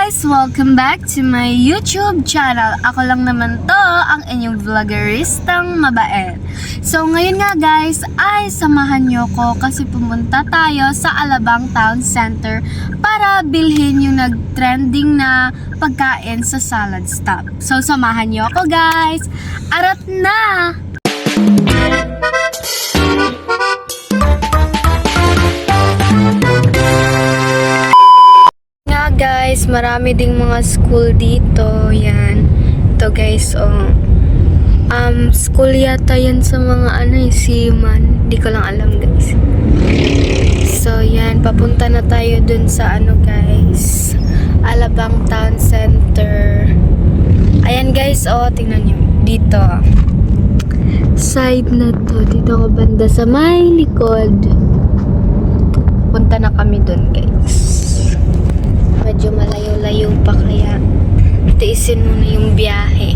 guys! Welcome back to my YouTube channel. Ako lang naman to, ang inyong vloggeristang mabait. So ngayon nga guys, ay samahan nyo ko kasi pumunta tayo sa Alabang Town Center para bilhin yung nag-trending na pagkain sa salad stop. So samahan nyo ako guys! Arat na! Guys, marami ding mga school dito. Yan. Ito guys, oh. School yata yan sa mga Seaman. Hindi ko lang alam guys. So, yan. Papunta na tayo dun sa guys. Alabang Town Center. Ayan guys, oh. Tingnan nyo. Dito. Side na to. Dito ko banda sa may likod. Punta na kami dun guys. Medyo malayo-layo pa kaya tiisin mo na yung biyahe.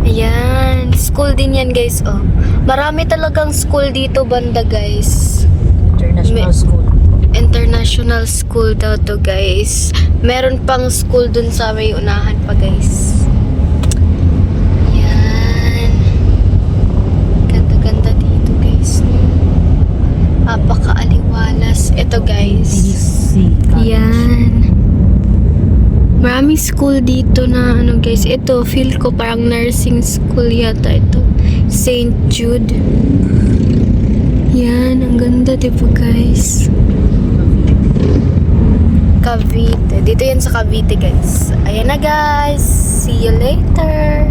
Ayan, school din yan guys, oh. Marami talagang school dito banda guys. International school. International school daw to guys. Meron pang school dun sa may unahan pa guys. Ayan. Ganda-ganda dito guys. Apaka-aliwalas. Ito guys. Yan. Maraming school dito na guys. Ito, feel ko parang nursing school yata ito. St. Jude. Yan, ang ganda diba guys? Cavite. Dito yan sa Cavite guys. Ayan na guys. See you later.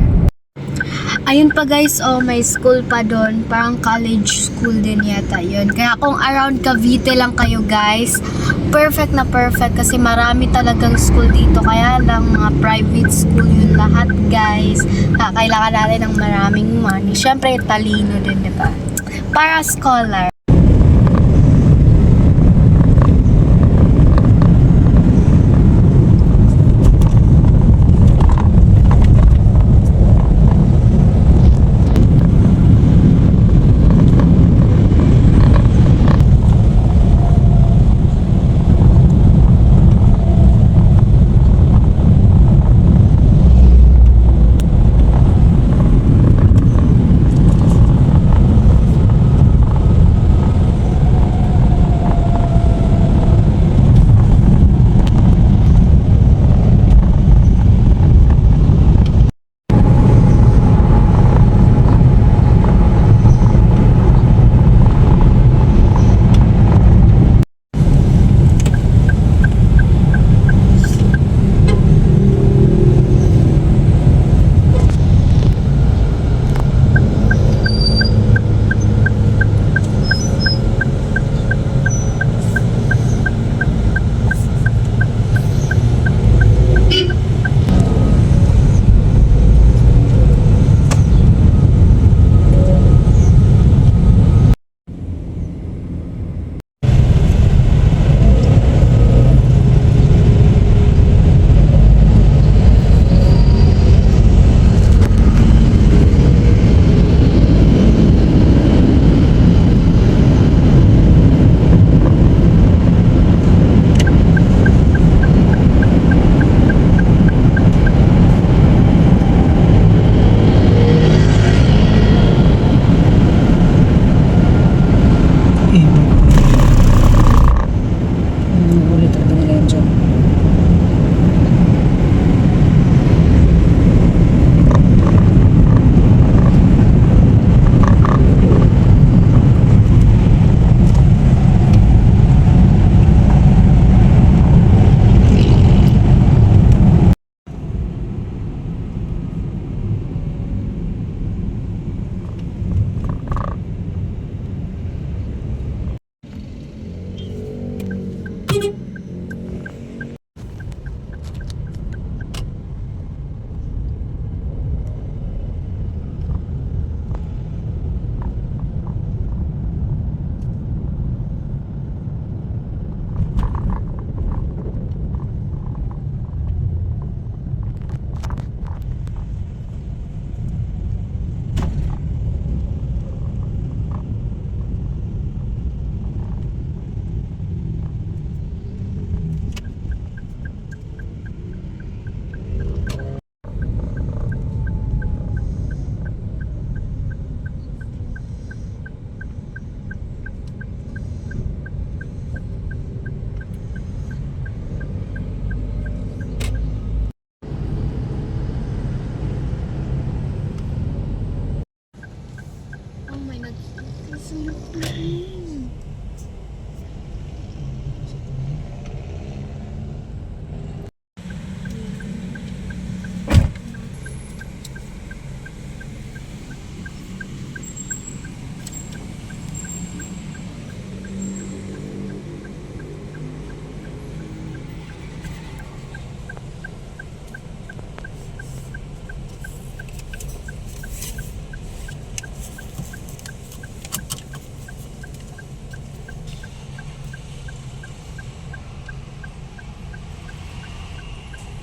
Ayun pa guys, oh, may school pa doon. Parang college school din yata yun. Kaya kung around Cavite lang kayo guys, perfect na perfect kasi marami talagang school dito. Kaya lang mga private school yun lahat guys. Kailangan natin ng maraming money. Syempre talino din, diba? Para scholar.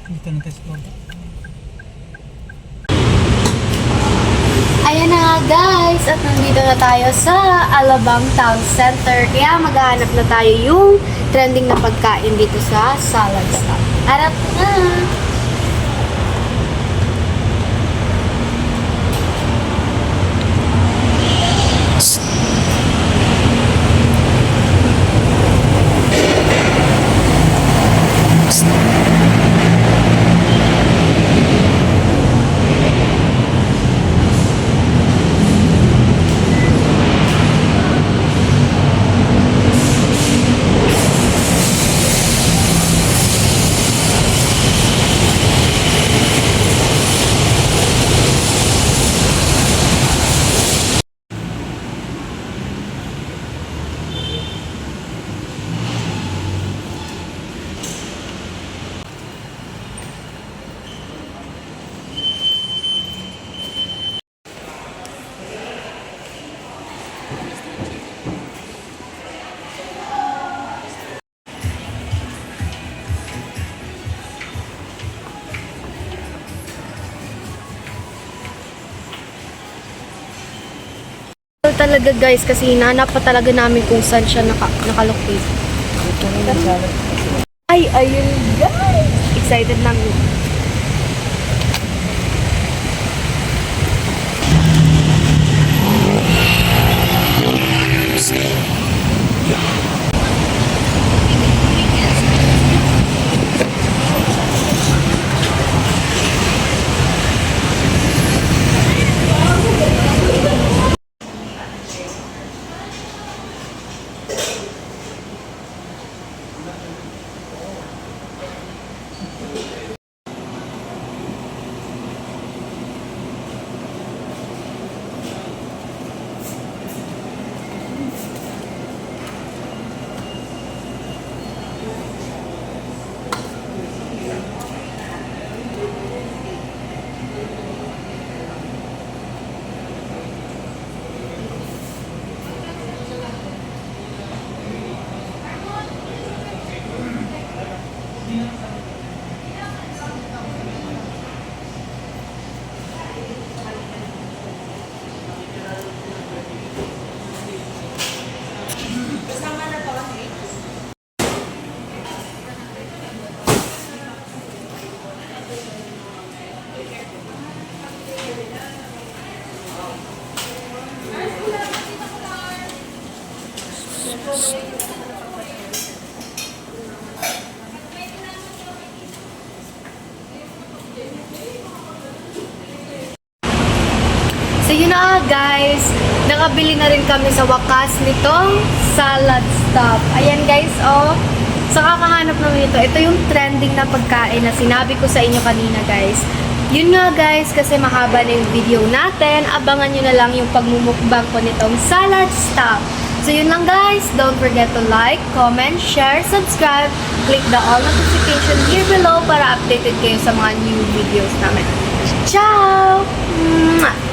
Dito na tayo sa baba. Ayan na nga guys, at nandito na tayo sa Alabang Town Center. Kaya maghahanap na tayo yung trending na pagkain dito sa Salad Stop. Harap na! Talaga guys, kasi hinanap pa talaga namin kung saan siya nakalocate. Ay, ayun guys! Excited lang. So yun na nga guys, nakabili na rin kami sa wakas nitong Salad Stop. Ayan guys, oh. Sa kakahanap naman ito yung trending na pagkain na sinabi ko sa inyo kanina guys. Yun nga guys, kasi mahaba na yung video natin. Abangan nyo na lang yung pagmumukbang ko nitong Salad Stop. So yun lang guys, don't forget to like, comment, share, subscribe, click the all notification here below para updated kayo sa mga new videos namin. Ciao! Mwah!